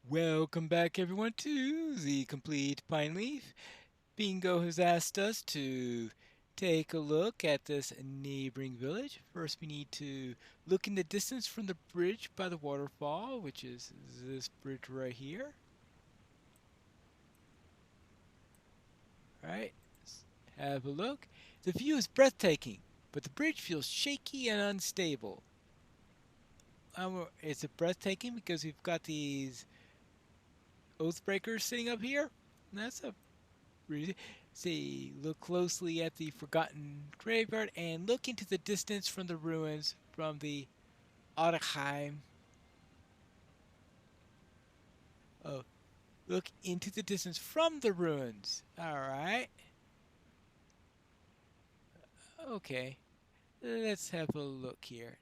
Welcome back, everyone, to the Complete Pineleaf. Bingo has asked us to take a look at this neighboring village. First, we need to look in the distance from the bridge by the waterfall, which is this bridge right here. All right, let's have a look. The view is breathtaking, but the bridge feels shaky and unstable. It's breathtaking because we've got these Oathbreakers sitting up here. That's a See, look closely at the forgotten graveyard and look into the distance from the ruins from the Otterheim. Oh, look into the distance from the ruins. All right. Okay. Let's have a look here.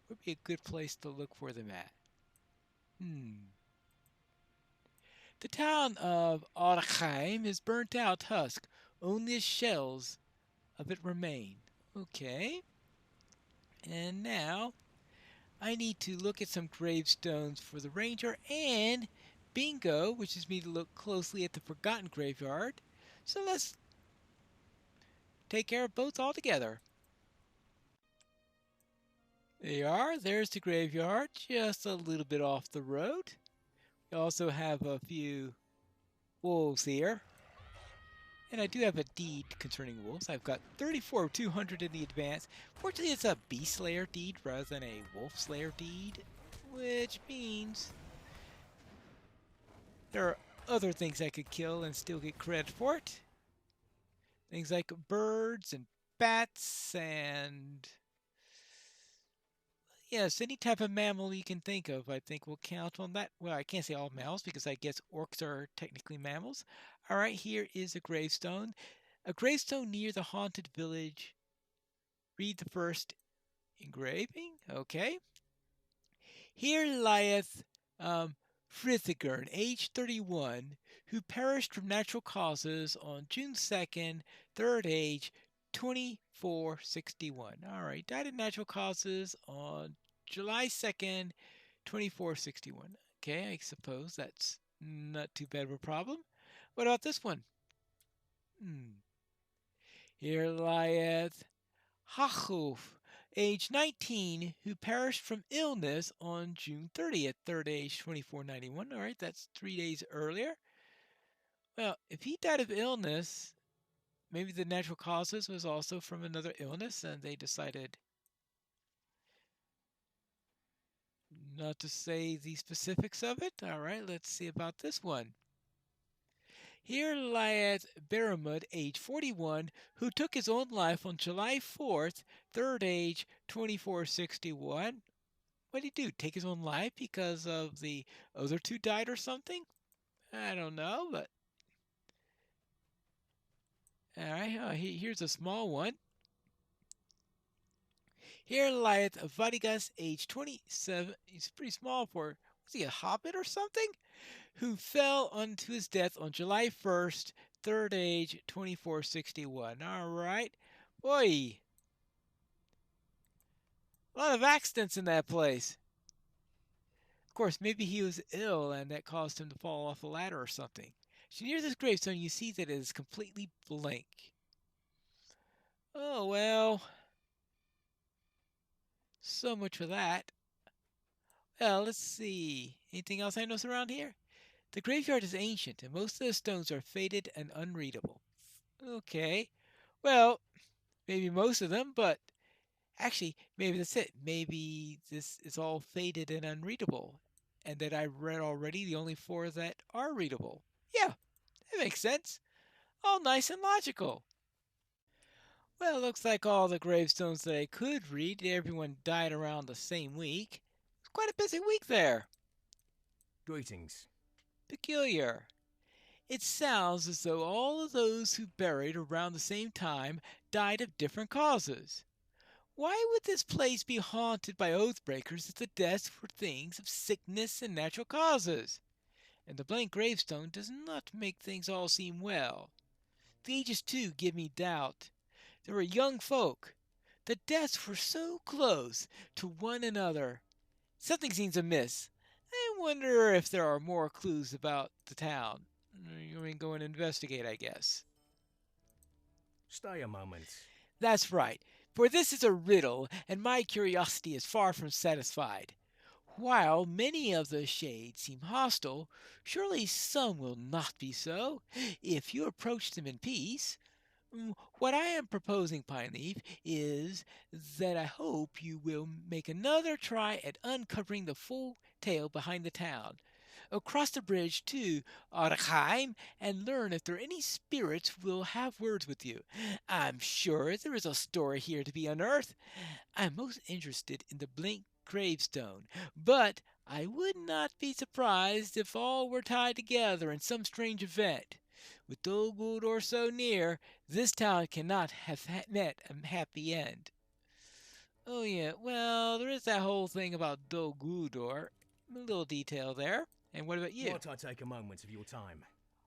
Would be a good place to look for them at. The town of Otterheim is burnt out husk. Only the shells of it remain. Okay. And now I need to look at some gravestones for the ranger and bingo, which is me to look closely at the forgotten graveyard. So let's take care of both altogether. There you are. There's the graveyard, just a little bit off the road. We also have a few wolves here. And I do have a deed concerning wolves. I've got 34,200 in the advance. Fortunately, it's a Beast Slayer deed rather than a Wolf Slayer deed, which means there are other things I could kill and still get credit for it. Things like birds and bats and yes, any type of mammal you can think of, I think will count on that. Well, I can't say all mammals because I guess orcs are technically mammals. All right, here is a gravestone. A gravestone near the haunted village. Read the first engraving. Okay. Here lieth Frithegern, age 31, who perished from natural causes on June 2nd, third age, 2461. All right, died of natural causes on July 2nd, 2461. Okay, I suppose that's not too bad of a problem. What about this one? Here lieth Hachuf, age 19, who perished from illness on June 30th, third age 2491. All right, that's 3 days earlier. Well, if he died of illness, maybe the natural causes was also from another illness and they decided not to say the specifics of it. All right, let's see about this one. Here lieth Beramud, age 41, who took his own life on July 4th, third age 2461. What did he do? Take his own life because of the other two died or something? I don't know, but all right. Here's a small one. Here lieth Vadigas, age 27. He's pretty small for, was he a hobbit or something? Who fell unto his death on July 1st, third age 2461. All right. Boy, a lot of accidents in that place. Of course, maybe he was ill and that caused him to fall off a ladder or something. So near this gravestone, you see that it is completely blank. Oh, well, so much for that. Well, let's see. Anything else I notice around here? The graveyard is ancient, and most of the stones are faded and unreadable. Okay. Well, maybe most of them, but actually, maybe that's it. Maybe this is all faded and unreadable, and that I read already the only four that are readable. Yeah, that makes sense. All nice and logical. Well, it looks like all the gravestones that I could read, everyone died around the same week. It's quite a busy week there. Greetings. Peculiar. It sounds as though all of those who buried around the same time died of different causes. Why would this place be haunted by oathbreakers if the deaths were things of sickness and natural causes? And the blank gravestone does not make things all seem well. The ages, too, give me doubt. There were young folk. The deaths were so close to one another. Something seems amiss. I wonder if there are more clues about the town. You mean go and investigate, I guess. Stay a moment. That's right, for this is a riddle, and my curiosity is far from satisfied. While many of the shades seem hostile, surely some will not be so, if you approach them in peace. What I am proposing, Pineleaf, is that I hope you will make another try at uncovering the full tale behind the town. Cross the bridge to Arnheim and learn if there are any spirits will have words with you. I'm sure there is a story here to be unearthed. I'm most interested in the Blink gravestone, but I would not be surprised if all were tied together in some strange event. With Dol Guldur so near, this town cannot have met a happy end. Oh yeah, well, there is that whole thing about Dol Guldur. A little detail there. And what about you? Might I take a moment of your time?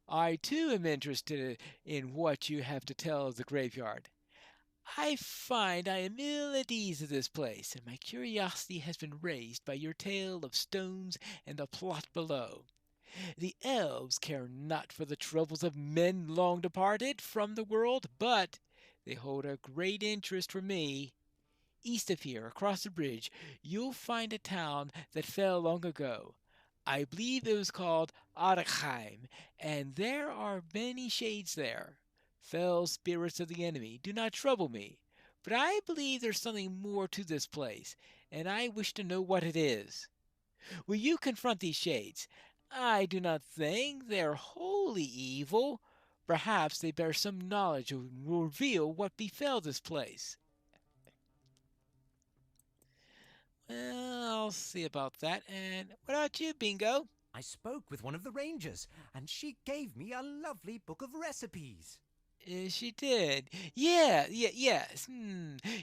I too am interested in what you have to tell of the graveyard. I find I am ill at ease at this place, and my curiosity has been raised by your tale of stones and the plot below. The elves care not for the troubles of men long departed from the world, but they hold a great interest for me. East of here, across the bridge, you'll find a town that fell long ago. I believe it was called Arnheim, and there are many shades there. Fell spirits of the enemy, do not trouble me. But I believe there's something more to this place, and I wish to know what it is. Will you confront these shades? I do not think they are wholly evil. Perhaps they bear some knowledge and will reveal what befell this place. Well, I'll see about that. And what about you, Bingo? I spoke with one of the rangers, and she gave me a lovely book of recipes. She did. Yes.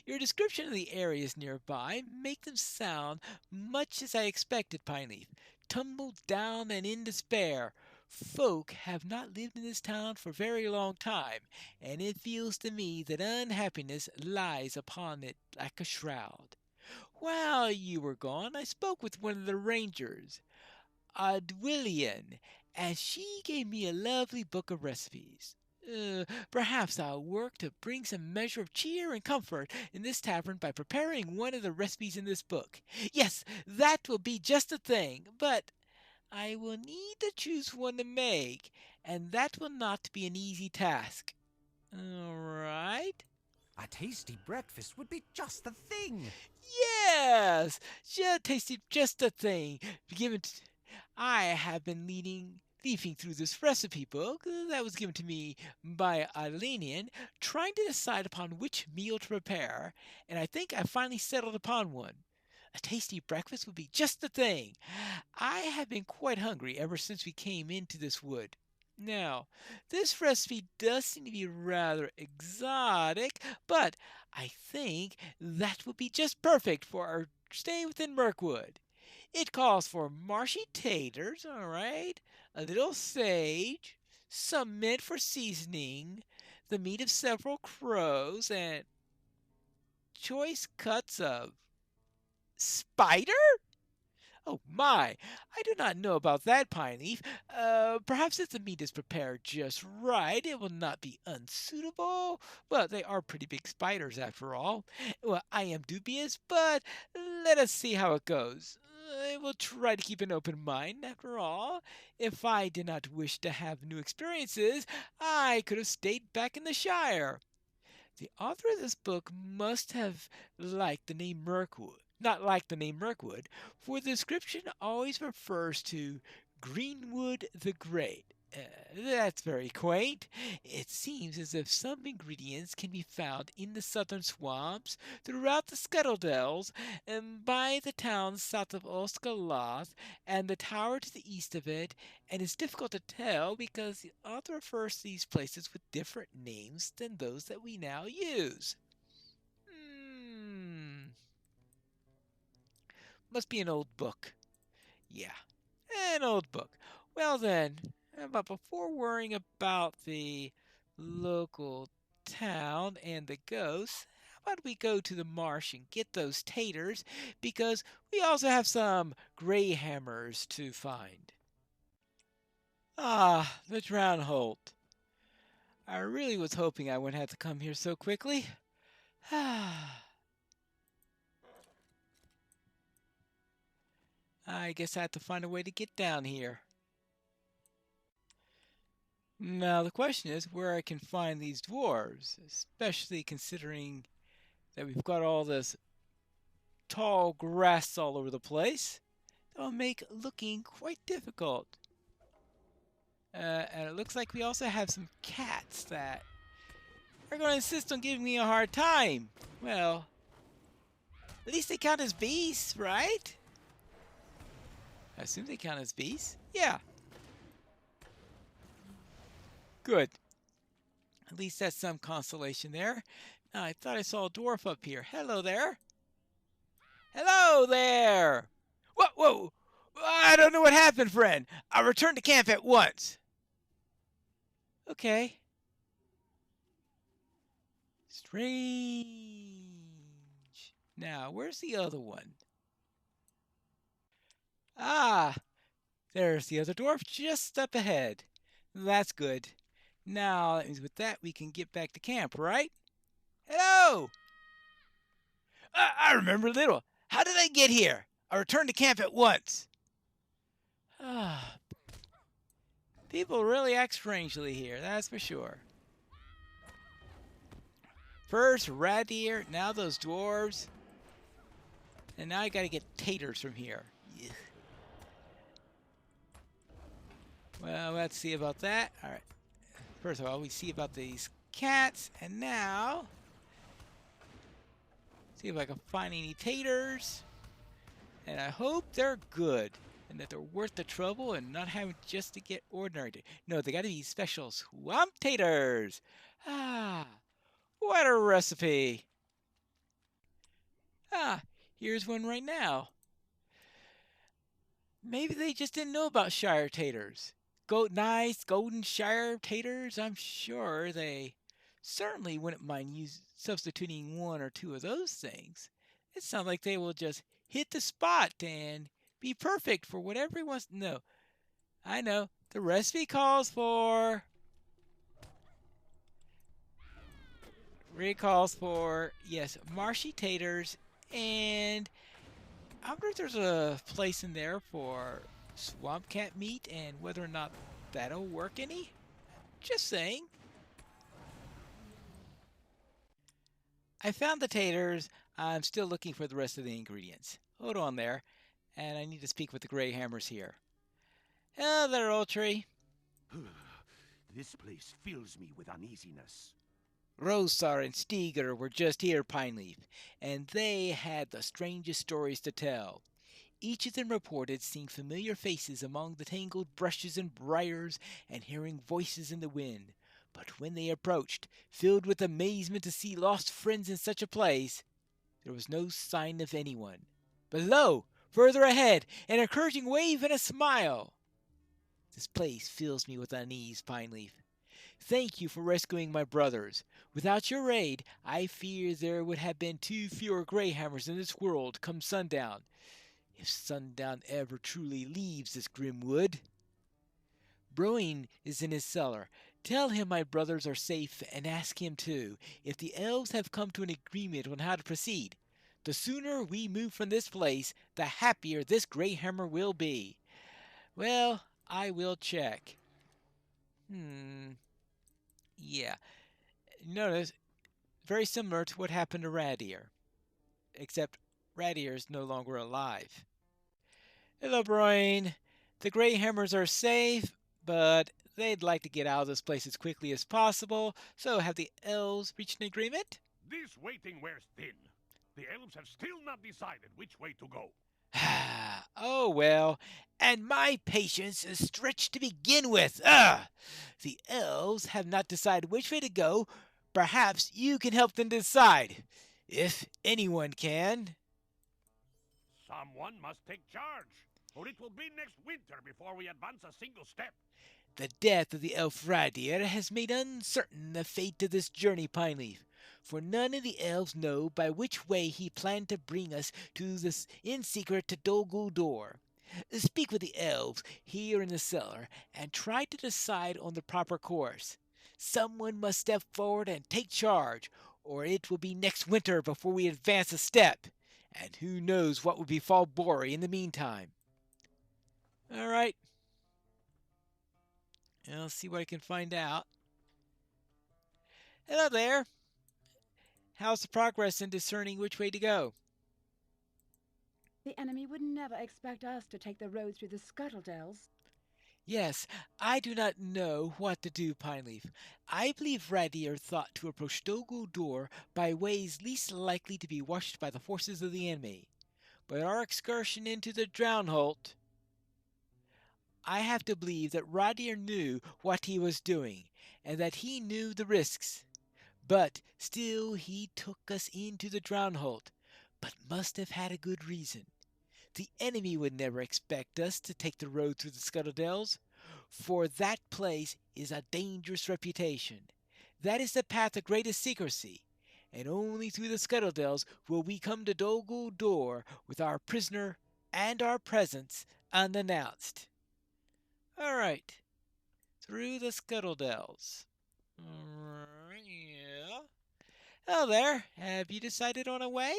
Your description of the areas nearby make them sound much as I expected, Pineleaf. Tumbled down and in despair. Folk have not lived in this town for a very long time, and it feels to me that unhappiness lies upon it like a shroud. While you were gone, I spoke with one of the rangers, Adwillian, and she gave me a lovely book of recipes. Perhaps I'll work to bring some measure of cheer and comfort in this tavern by preparing one of the recipes in this book. Yes, that will be just the thing, but I will need to choose one to make, and that will not be an easy task. All right. A tasty breakfast would be just the thing. Yes, just tasted just the thing. Given to, I have been leafing through this recipe book that was given to me by Adelinian, trying to decide upon which meal to prepare, and I think I finally settled upon one. A tasty breakfast would be just the thing. I have been quite hungry ever since we came into this wood. Now, this recipe does seem to be rather exotic, but I think that would be just perfect for our stay within Mirkwood. It calls for marshy taters, all right, a little sage, some mint for seasoning, the meat of several crows, and choice cuts of spider? Oh my! I do not know about that, Pineleaf. Perhaps if the meat is prepared just right, it will not be unsuitable. But they are pretty big spiders, after all. Well, I am dubious, but let us see how it goes. I will try to keep an open mind, after all. If I did not wish to have new experiences, I could have stayed back in the Shire. The author of this book must have liked the name Mirkwood, not liked the name Mirkwood, for the description always refers to Greenwood the Great. That's very quaint. It seems as if some ingredients can be found in the southern swamps, throughout the Scuttledales, and by the town south of Oscaloth, and the tower to the east of it, and it's difficult to tell because the author refers to these places with different names than those that we now use. Hmm, must be an old book. Yeah, an old book. Well then, but before worrying about the local town and the ghosts, how why don't we go to the marsh and get those taters, because we also have some gray hammers to find. Ah, the Drownholt. I really was hoping I wouldn't have to come here so quickly. Ah. I guess I have to find a way to get down here. Now the question is where I can find these dwarves, especially considering that we've got all this tall grass all over the place. That'll make looking quite difficult. And it looks like we also have some cats that are going to insist on giving me a hard time. Well, at least they count as beasts, right? I assume they count as beasts. Yeah. Good. At least that's some consolation there. Now, I thought I saw a dwarf up here. Hello there. Hello there. Whoa, whoa. I don't know what happened, friend. I'll return to camp at once. Okay. Strange. Now, where's the other one? Ah, there's the other dwarf just up ahead. That's good. Now, that means with that, we can get back to camp, right? Hello! I remember little. How did I get here? I returned to camp at once. Ah, people really act strangely here, that's for sure. First rat deer, now those dwarves. And now I gotta get taters from here. Ugh. Well, let's see about that. Alright. First of all, we see about these cats, and now see if I can find any taters. And I hope they're good and that they're worth the trouble and not having just to get ordinary. No, they gotta be special swamp taters. Ah, what a recipe. Ah, here's one right now. Maybe they just didn't know about Shire taters. Nice golden Shire taters. I'm sure they certainly wouldn't mind substituting one or two of those things. It sounds like they will just hit the spot and be perfect for whatever he wants. No, I know. The recipe calls for... yes, marshy taters, and I wonder if there's a place in there for swamp cat meat and whether or not that'll work any. Just saying. I found the taters. I'm still looking for the rest of the ingredients. Hold on there, and I need to speak with the gray hammers here. Hello there, old tree. This place fills me with uneasiness. Rosar and Steger were just here, Pineleaf, and they had the strangest stories to tell. Each of them reported seeing familiar faces among the tangled brushes and briars and hearing voices in the wind. But when they approached, filled with amazement to see lost friends in such a place, there was no sign of anyone. But lo, further ahead, an encouraging wave and a smile. This place fills me with unease, Pineleaf. Thank you for rescuing my brothers. Without your aid, I fear there would have been too fewer greyhammers in this world come sundown. If sundown ever truly leaves this grim wood. Broin is in his cellar. Tell him my brothers are safe and ask him too if the elves have come to an agreement on how to proceed. The sooner we move from this place, the happier this greyhammer will be. Well, I will check. Yeah. Notice, very similar to what happened to Radier. Except Radier is no longer alive. Hello, Brian. The Greyhammers are safe, but they'd like to get out of this place as quickly as possible, so have the elves reached an agreement? This waiting wears thin. The elves have still not decided which way to go. Oh, well, and my patience is stretched to begin with. Ugh! The elves have not decided which way to go. Perhaps you can help them decide. If anyone can. Someone must take charge, or it will be next winter before we advance a single step. The death of the elf Radier has made uncertain the fate of this journey, Pineleaf, for none of the elves know by which way he planned to bring us to this in secret to Dol Guldur. Speak with the elves here in the cellar and try to decide on the proper course. Someone must step forward and take charge, or it will be next winter before we advance a step, and who knows what will befall Bori in the meantime. All right. I'll see what I can find out. Hello there. How's the progress in discerning which way to go? The enemy would never expect us to take the road through the Scuttledells. Yes, I do not know what to do, Pineleaf. I believe Radier thought to approach Dol Guldur by ways least likely to be watched by the forces of the enemy. But our excursion into the Drownholt, I have to believe that Radier knew what he was doing, and that he knew the risks. But still he took us into the Drownholt, but must have had a good reason. The enemy would never expect us to take the road through the Scuttledells, for that place is a dangerous reputation. That is the path of greatest secrecy, and only through the Scuttledells will we come to Dol Guldur with our prisoner and our presence unannounced. All right, through the Scuttledells. Yeah. Hello there. Have you decided on a way?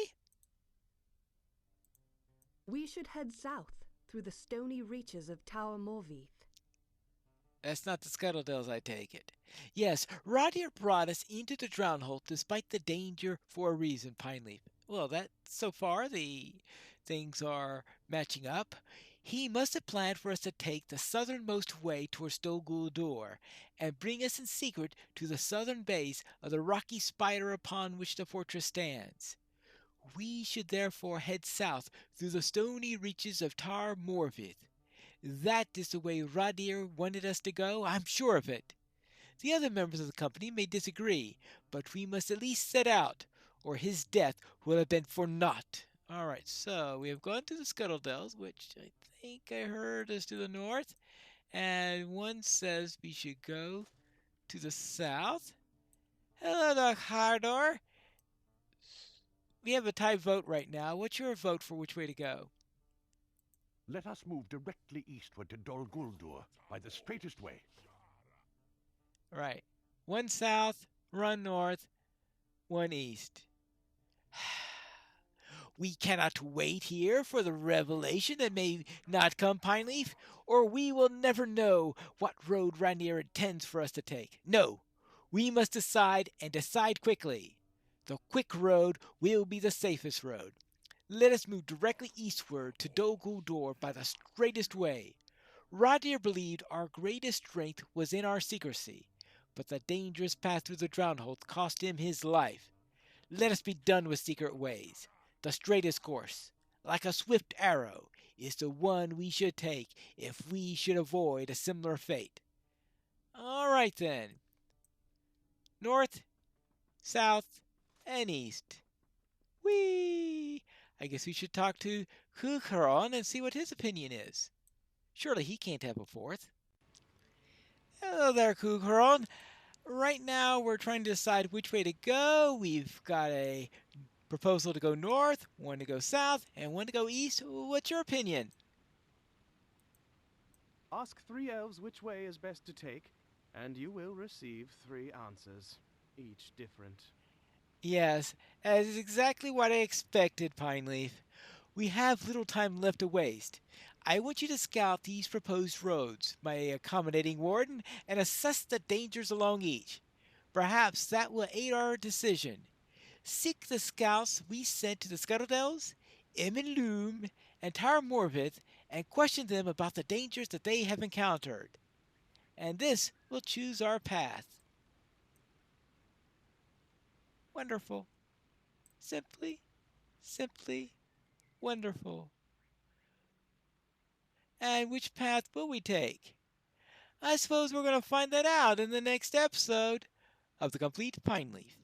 We should head south through the stony reaches of Tower Morveith. That's not the Scuttledells, I take it. Yes, Radier brought us into the Drownholt despite the danger for a reason, Pineleaf. Well, so far the things are matching up. He must have planned for us to take the southernmost way towards Dol Guldur and bring us in secret to the southern base of the rocky spire upon which the fortress stands. We should therefore head south through the stony reaches of Tar Morvith. That is the way Radier wanted us to go, I'm sure of it. The other members of the company may disagree, but we must at least set out, or his death will have been for naught. All right, so we have gone to the Scuttledells, which I think I heard is to the north, and one says we should go to the south. Hello there, Hardor. We have a tie vote right now. What's your vote for which way to go? Let us move directly eastward to Dol Guldur by the straightest way. Right. One south, one north, one east. We cannot wait here for the revelation that may not come, Pineleaf, or we will never know what road Radier intends for us to take. No, we must decide, and decide quickly. The quick road will be the safest road. Let us move directly eastward to Dol Guldur by the straightest way. Radier believed our greatest strength was in our secrecy, but the dangerous path through the Drownholt cost him his life. Let us be done with secret ways. The straightest course, like a swift arrow, is the one we should take if we should avoid a similar fate. All right then. North, south, and east. Whee! I guess we should talk to Kucharon and see what his opinion is. Surely he can't have a fourth. Hello there, Kucharon. Right now we're trying to decide which way to go. We've got a proposal to go north, one to go south, and one to go east. What's your opinion? Ask 3 elves which way is best to take, and you will receive 3 answers, each different. Yes, that is exactly what I expected, Pineleaf. We have little time left to waste. I want you to scout these proposed roads, my accommodating warden, and assess the dangers along each. Perhaps that will aid our decision. Seek the scouts we sent to the Scuttledells, Emmenloom, and Tar Morvith, and question them about the dangers that they have encountered. And this will choose our path. Wonderful. Simply, simply wonderful. And which path will we take? I suppose we're going to find that out in the next episode of The Complete Pineleaf.